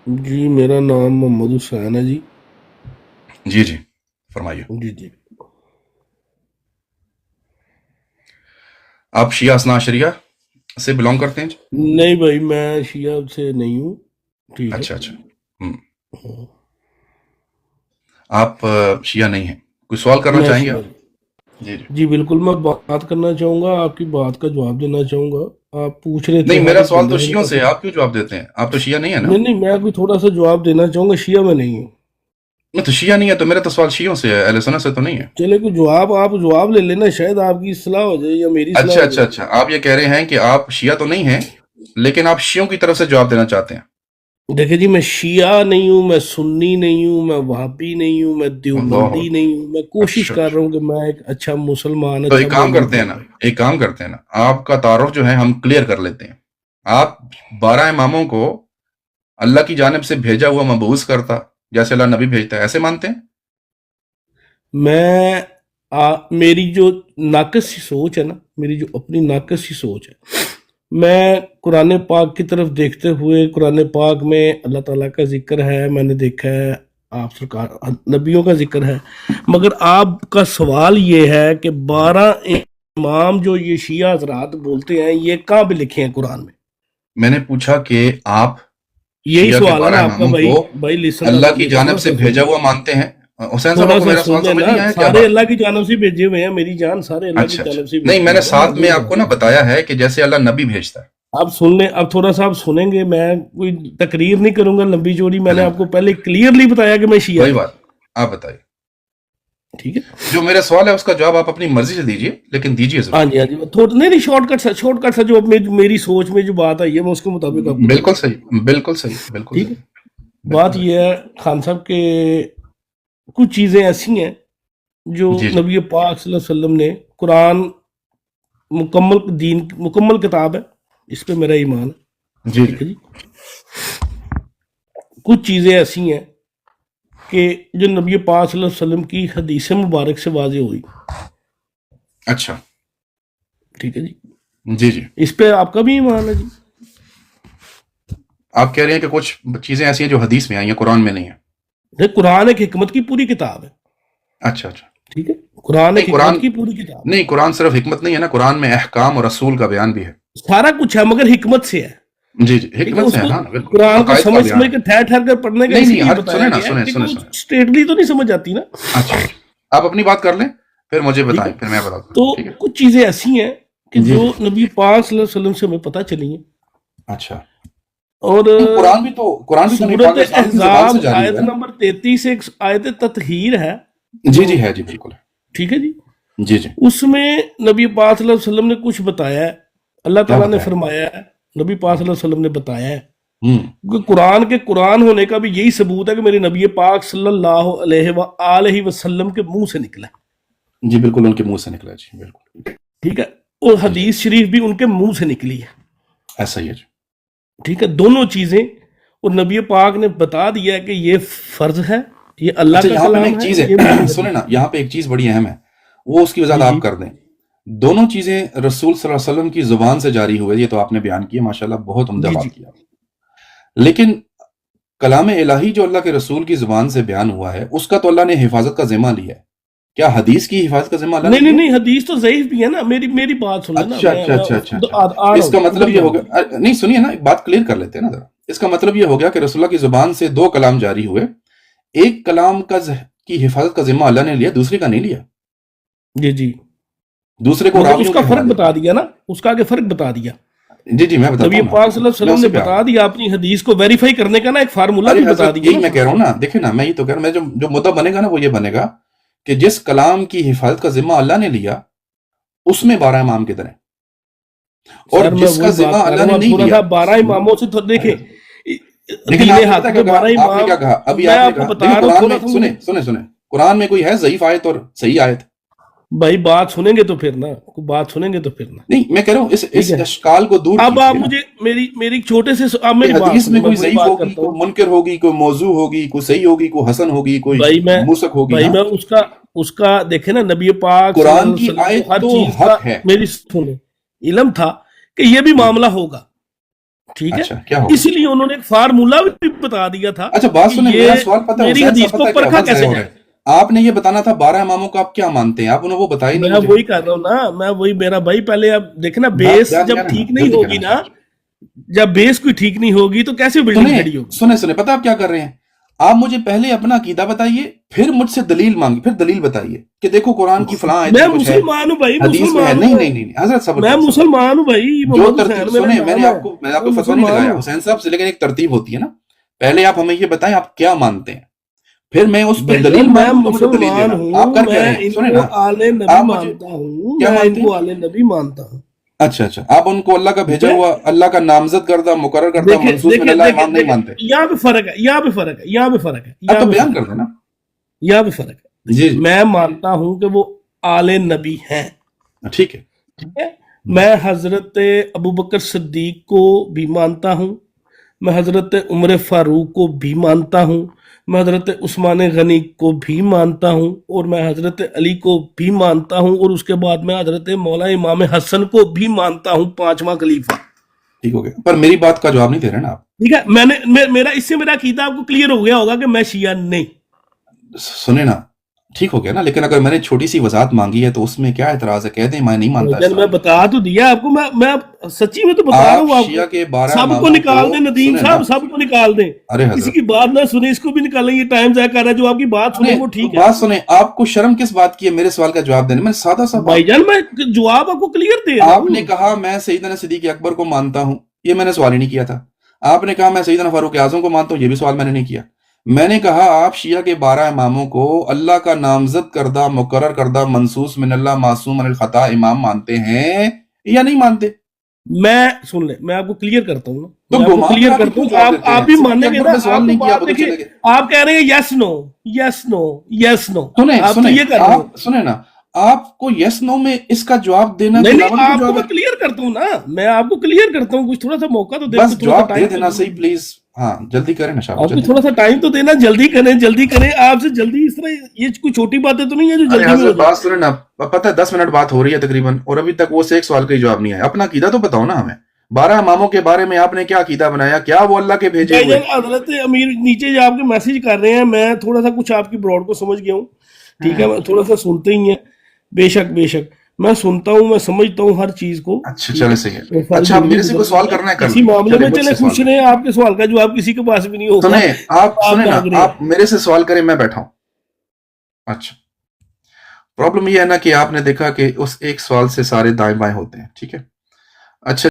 جی میرا نام محمد حسین ہے جی۔ جی جی، فرمائیے۔ جی جی۔ آپ شیعہ اثنا عشریہ سے بلونگ کرتے ہیں جی؟ نہیں بھائی، میں شیعہ سے نہیں ہوں، ٹھیک ہے۔ اچھا اچھا۔ ہم، ہاں، آپ شیعہ نہیں ہیں، کوئی سوال کرنا میں چاہیں گے شیعہ آپ؟ نہیں۔ جی جی۔ جی بالکل، میں بات کرنا چاہوں گا، آپ کی بات کا جواب دینا چاہوں گا۔ آپ پوچھ رہے تھے نہیں، ہر میرا ایک سوال تو بندے شیعوں کا سے ہے، آپ کیوں جواب دیتے ہیں؟ آپ تو شیعہ نہیں ہے نا؟ نہیں نہیں، میں کوئی تھوڑا سا جواب دینا چاہوں گا، شیعہ میں نہیں ہوں۔ میں تو شیعہ نہیں ہے، تو میرا تو سوال شیعوں سے ہے، اہل سنت سے تو نہیں ہے۔ چلے کوئی جواب، آپ جواب لے لینا، شاید آپ کی اصلاح ہو جائے یا میری اصلاح اچھا ہو اچھا جائے۔ اچھا، آپ یہ کہہ رہے ہیں کہ آپ شیعہ تو نہیں ہیں، لیکن آپ شیعوں کی طرف سے جواب دینا چاہتے ہیں۔ دیکھیں جی، میں شیعہ نہیں ہوں، میں سنی نہیں ہوں، میں وہابی نہیں ہوں، میں اللہ دیوبندی نہیں ہوں۔ میں کوشش اچھا کر اچھا، رہا ہوں کہ میں ایک اچھا مسلمان، تو اچھا ایک کام مومن کرتے ہیں نا، بنوں۔ ایک کام کرتے ہیں نا، آپ کا تعارف جو ہے ہم کلیئر کر لیتے ہیں۔ آپ 12 اماموں کو اللہ کی جانب سے بھیجا ہوا مبعوث کرتا، جیسے اللہ نبی بھیجتا ہے، ایسے مانتے ہیں؟ میں میری جو ناقص سی سوچ ہے نا، میری جو اپنی ناقص سی سوچ ہے، میں قرآن پاک کی طرف دیکھتے ہوئے، قرآن پاک میں اللہ تعالیٰ کا ذکر ہے، میں نے دیکھا ہے، آپ سرکار نبیوں کا ذکر ہے، مگر آپ کا سوال یہ ہے کہ 12 امام جو یہ شیعہ حضرات بولتے ہیں، یہ کہاں پہ لکھے ہیں قرآن میں؟ میں نے پوچھا کہ آپ یہی شیعہ کے سوال ہے 12 نا آپ کا اماموں بھائی؟ کو بھائی لسن اللہ کی میرا جانب تھوڑا سے سا سن بھیجا لیں، ہوا مانتے ہیں؟ حسین صاحب، تھوڑا آپ کو سا میرا سن سوال لیں سمجھ نا، نہیں آیا کیا سارے بات؟ اللہ کی جانب سے بھیجے ہوئے ہیں میری جان، سارے اللہ کی اچھا اچھا، جانب سے نہیں، بھیجے میں نے ہوئے ہیں، میں ساتھ میں وہی آپ کو بات نا کر رہا ہوں۔ بتایا ہے کہ جیسے اللہ نبی بھیجتا ہے۔ آپ سن لیں، اب تھوڑا سا آپ سنیں گے، میں کوئی تقریر نہیں کروں گا لمبی چوڑی، میں نے چلیں، آپ کو پہلے کلیئرلی بتایا کہ میں شیعہ کوئی نہیں، بات، آپ بتائیے۔ ٹھیک ہے؟ جو میرا سوال ہے اس کا جواب آپ اپنی مرضی سے دیجئے، لیکن دیجئے ہاں ضرور۔ جی ہاں جی، تھوڑا نہیں نہیں، شارٹ کٹ سا جو میری سوچ میں جو بات آئی ہے، میں اس کے مطابق آپ کو بالکل بتاتا ہوں، صحیح، بالکل صحیح، بالکل ٹھیک ہے؟ صحیح، بالکل بات صحیح۔ یہ ہے خان صاحب کہ کچھ چیزیں ایسی ہیں جو جی جی نبی پاک صلی اللہ علیہ وسلم نے، قرآن مکمل دین، مکمل کتاب ہے، اس پہ میرا ایمان ہے، جی جی۔ ٹھیک ہے جی؟ کچھ چیزیں ایسی ہیں کہ جو نبی پاک صلی اللہ علیہ وسلم کی حدیث مبارک سے واضح ہوئی، اچھا، ٹھیک ہے جی؟ جی جی۔ اس پہ آپ کا بھی ایمان ہے جی؟ آپ کہہ رہے ہیں کہ کچھ چیزیں ایسی ہیں جو حدیث میں آئی ہیں، قرآن میں نہیں ہیں؟ دیکھ، قرآن ایک حکمت کی پوری کتاب ہے، اچھا اچھا۔ ٹھیک ہے؟ قرآن نہیں ایک قرآن، حکمت کی پوری کتاب نہیں قرآن صرف حکمت نہیں ہے نا، قرآن میں احکام اور رسول کا بیان بھی ہے۔ ہے، سارا کچھ ہے، مگر حکمت سے ہے، جی جی، ٹھیک ہے؟ حکمت اس سے ہے، کو ہاں بالکل، قرآن کو عقائد کا سمجھ بیان سمجھ ہے۔ کے ٹھہر ٹھہر کر پڑھنے کا نہیں اس نہیں، لیے سنیں بتایا نا، گیا ہے سنیں کہ سنیں وہ سنیں۔ اسٹریٹلی تو نہیں سمجھ آتی نا، اچھا اچھا، آپ اپنی بات کر لیں، پھر مجھے ٹھیک ہے؟ بتائیں، پھر میں بتاتا ہوں، تو ٹھیک ہے؟ کچھ چیزیں ایسی ہیں کہ جی جو جی۔ نبی پاک صلی اللہ علیہ وسلم سے ہمیں پتہ چلی ہیں، اچھا، اور نہیں قرآن بھی تو نبی پاک سورت علیہ السلام کی زبان سے احزاب جاری آیت ہوا ہے نا؟ نمبر 33 ایک آیت تطہیر ہے جی جو، جی ہے، جی بالکل ہے۔ ٹھیک ہے جی؟ جی جی۔ اس میں نبی پاک صلی اللہ علیہ وسلم نے کچھ بتایا ہے، اللہ کیا تعالیٰ نے بتایا؟ فرمایا ہے، نبی پاک صلی اللہ علیہ وسلم نے بتایا ہے ہوں۔ کہ قرآن کے قرآن ہونے کا بھی یہی ثبوت ہے کہ میرے نبی پاک صلی اللہ علیہ وآلہ وسلم کے منہ سے نکلا ہے، جی بالکل، ان کے منہ سے نکلا، جی بالکل۔ ٹھیک ہے؟ اور جی جی، حدیث شریف بھی ان کے منہ سے نکلی ہے، ایسا ہی ہے جی۔ ٹھیک ہے؟ دونوں چیزیں، اور نبی پاک نے بتا دیا ہے کہ یہ فرض ہے، یہ اللہ اچھا، کا یہاں پہ نا ایک کلام ہے، چیز یہ میری ہے سنیں حدیث نا، ہے۔ یہاں پہ ایک چیز بڑی اہم ہے، وہ اس کی وضاحت جی جی آپ کر دیں۔ دونوں چیزیں رسول صلی اللہ علیہ وسلم کی زبان سے جاری ہوئے، یہ تو آپ نے بیان کیا، ماشاءاللہ بہت عمدہ جی جی بات کیا۔ لیکن کلام الہی جو اللہ کے رسول کی زبان سے بیان ہوا ہے، اس کا تو اللہ نے حفاظت کا ذمہ لیا ہے، کیا حدیث کی حفاظت کا ذمہ اللہ نے نہیں نہیں لیا؟ نہیں، حدیث تو ضعیف بھی ہے نا، میری بات سن لینا، اچھا اچھا میں اچھا اس اچھا کو اچھا، آ رہا اس کا ہوں، مطلب ادھر یہ جا ہوگا، رہا ہوں۔ نہیں سنیے نا، ایک بات کلیئر کر لیتے ہیں نا ذرا۔ اس کا مطلب یہ ہو گیا کہ رسول اللہ کی زبان سے دو کلام جاری ہوئے، ایک کلام کی حفاظت کا ذمہ اللہ نے لیا، دوسرے کا نہیں لیا، جی جی، دوسرے کو مگر اس راویوں کا کے فرق حوالے بتا کیا۔ دیا نا، اس کا آگے فرق بتا دیا، جی جی، میں بتاتا نبی ہوں نا، پاک صلی اللہ علیہ میں وسلم نے اسی پہ آ رہا بتا ہوں۔ دیا، اپنی حدیث کو ویریفائی کرنے کا نا ایک فارمولا ارے بھی بتا حضرت، دیا یہی نا میں ساتھ کہہ رہا ہوں ساتھ۔ نا، دیکھیں نا، میں یہ تو کہہ رہا ہوں، جو مدعا بنے گا نا وہ یہ بنے گا کہ جس کلام کی حفاظت کا ذمہ اللہ نے لیا، اس میں 12 امام کدھر ہیں، اور سر میں جس کا وہی ذمہ بات کر رہا اللہ ہوں، نے اب نہیں تھوڑا لیا، سا 12 سنو، اماموں سے تو ارے دیکھیں، لیکن دین آپ نے پتا حق کیا کے کہا، 12 آپ نے کیا امام، کہا ابھی، میں آپ نے آپ کو کہا بتا دیکھیں رہا ہوں قرآن تھوڑا میں، سا مجھے، سنیں قرآن میں کوئی ہے ضعیف آیت اور صحیح آیت؟ بھائی بات سنیں گے تو پھر نا، بات سنیں گے تو پھر نا، نہیں، میں کہہ رہا ہوں ٹھیک اس ہے؟ اشکال کو دور اب آپ کیجئے نا، مجھے میری چھوٹے سے آپ کہ میری بات حدیث سنیں، میں میں کوئی وہی ضعیف بات ہوگی، کرتا ہوں۔ کوئی منکر ہوگی، کوئی موضوع ہوگی، کوئی صحیح ہوگی، کوئی حسن ہوگی، کوئی موثق ہوگی بھائی نا۔ میں اس کا دیکھیں نا، نبی پاک صلی اللہ قرآن علیہ کی وسلم کو آیت ہر تو چیز کا، حق ہے۔ میری سنیں، علم تھا کہ یہ بھی معاملہ ہوگا، ٹھیک ہے, اچھا کیا ہوگا؟ اس لیے انہوں نے ایک فارمولا بھی بتا دیا تھا. اچھا بات سنیں, میرا سوال پتہ ہے میری حسین حدیث صاحب, کو پتہ ہے کیا پرکھا بات کیسے ہو رہا ہے, آپ نے یہ بتانا تھا 12 اماموں کا آپ کیا مانتے ہیں, آپ انہوں وہ بتائی نہیں میں مجھے. وہی کر رہا ہوں نا, میں وہی, میرا بھائی پہلے آپ دیکھنا بیس جب ٹھیک نہیں ہوگی نا, جب بیس کوئی ٹھیک نہیں ہوگی تو کیسے بلڈنگ کھڑی ہوگی. سنیں پتہ آپ کیا کر رہے ہیں, آپ مجھے پہلے اپنا عقیدہ بتائیے, پھر مجھ سے دلیل مانگی, پھر دلیل بتائیے کہ دیکھو قرآن کی فلاں آیت میں میں کچھ ہے, مسلمان ہوں بھائی, حدیث میں ہے. مسلمان ہوں, نہیں حضرت صبر میں کریں, مسلمان ہوں بھائی, جو محمد ترتیب حسین میرا سنیں, میں نام نے ہے, آپ کو میں فتویٰ نہیں مسلمان لگایا ہوں. حسین صاحب سے, لیکن ایک ترتیب ہوتی ہے نا, پہلے آپ ہمیں یہ بتائیں آپ کیا مانتے ہیں, پھر میں اس پہ دلیل میں مانگوں تو مجھے دلیل مسلمان دینا. ہوں, آپ کر کیا میں رہے ہیں, ان سنیں کو نا, آل نبی آپ مجھے مانتا ہوں, کیا میں ان مانتے کو ہیں؟ آل نبی مانتا ہوں. اچھا آپ ان کو اللہ کا بھیجا ہوا, اللہ کا نامزد کردہ, مقرر کردہ, منصوص من اللہ امام نہیں مانتے؟ یہاں پہ فرق ہے, یہاں پہ فرق ہے, یہاں پہ فرق ہے, اب تو بیان کر دینا. یہاں پہ فرق ہے. جی میں مانتا ہوں کہ وہ آل نبی ہیں, ٹھیک ہے. ٹھیک ہے, میں حضرت ابوبکر صدیق کو بھی مانتا ہوں, میں حضرت عمر فاروق کو بھی مانتا ہوں, میں حضرت عثمان غنی کو بھی مانتا ہوں, اور میں حضرت علی کو بھی مانتا ہوں, اور اس کے بعد میں حضرت مولا امام حسن کو بھی مانتا ہوں, 5واں خلیفہ. ٹھیک ہو گیا, پر میری بات کا جواب نہیں دے رہے نا آپ. ٹھیک ہے, میرا اس سے میرا عقیدہ آپ کو کلیئر ہو گیا ہوگا کہ میں شیعہ نہیں. سنیں نا, ٹھیک ہو گیا نا, لیکن اگر میں نے چھوٹی سی وضاحت مانگی ہے تو اس میں کیا اعتراض ہے, کہہ دیں میں نہیں مانتا. میں بتا تو دیا آپ کو, میں سچی میں تو بتا رہا ہوں آپ شیعہ کے 12 سب کو اماموں نکال دیں, ندیم صاحب سب کو نکال دیں, ارے کسی کی بات نہ سنیں, اس کو بھی نکالیں, یہ ٹائم ضائع کر رہا ہے. جو آپ کی بات سنیں وہ ٹھیک ہے. بات سنیں, آپ کو شرم کس بات کی ہے میرے سوال کا جواب دینے میں؟ سادہ سا بھائی جان میں جواب آپ کو کلیئر دے رہا ہوں. آپ نے کہا میں سیدنا صدیق اکبر کو مانتا ہوں, یہ میں نے سوال ہی نہیں کیا تھا. آپ نے کہا میں سیدنا فاروق اعظم کو مانتا ہوں, یہ بھی سوال میں نے نہیں کیا. میں نے کہا آپ شیعہ کے 12 اماموں کو اللہ کا نامزد کردہ, مقرر کردہ, منصوص من اللہ, معصوم من الخطا امام مانتے ہیں یا نہیں مانتے؟ میں سن لیں, میں آپ کو کلیئر کرتا ہوں, تو میں آپ کو گھما کلیئر کر کرتا ہوں, جواب دیتے آپ ہیں. بھی صدیق مانیں گے اکبر نا. نے سوال نہیں کیا, بدل چلے گئے. آپ کہہ رہے ہیں یس نو, یس نو, یس نو, آپ تو یہ کر رہے ہیں. سنیں نا, آپ کو یس نو میں اس کا جواب دینا کے نہیں, علاوہ آپ کو میں کلیئر کرتا ہوں نا, میں آپ کو کلیئر کرتا ہوں, کچھ تھوڑا سا موقع تو دے, بس تھوڑا سا جواب دے ٹائم دینا صحیح پلیز. ہاں جلدی کریں نا شاہ, آپ کو تھوڑا سا ٹائم تو دینا, جلدی کریں, جلدی کریں, آپ سے جلدی اس طرح, یہ کوئی چھوٹی باتیں تو نہیں ہے جو جلدی میں ہو جائے. بات سنیں نا, پتہ ہے 10 منٹ بات ہو رہی ہے تقریباً, اور ابھی تک وہ سے ایک سوال کا ہی جواب نہیں آیا. اپنا عقیدہ تو بتاؤ نا ہمیں, 12 اماموں کے بارے میں آپ نے کیا عقیدہ بنایا, کیا وہ اللہ کے بھیجے ہوئے؟ حضرت امیر نیچے جو آپ کے میسج کر رہے ہیں, میں تھوڑا سا کچھ آپ کی براڈ کو سمجھ گیا ہوں, ٹھیک ہے, میں تھوڑا سا سنتے ہی ہیں, بے شک میں سنتا ہوں, میں سمجھتا ہوں ہر چیز کو. اچھا چلے صحیح ہے. اچھا آپ میرے سے کوئی سوال کرنا ہے کر اسی معاملے میں چلے خوش رہے ہیں, آپ کے سوال کا جواب کسی کے پاس بھی نہیں ہوگا. سنیں نا, آپ میرے سے سوال کریں, میں بیٹھا ہوں. اچھا پرابلم یہ ہے نا کہ آپ نے دیکھا کہ اس ایک سوال سے سارے دائیں بائیں ہوتے ہیں, ٹھیک ہے. اچھا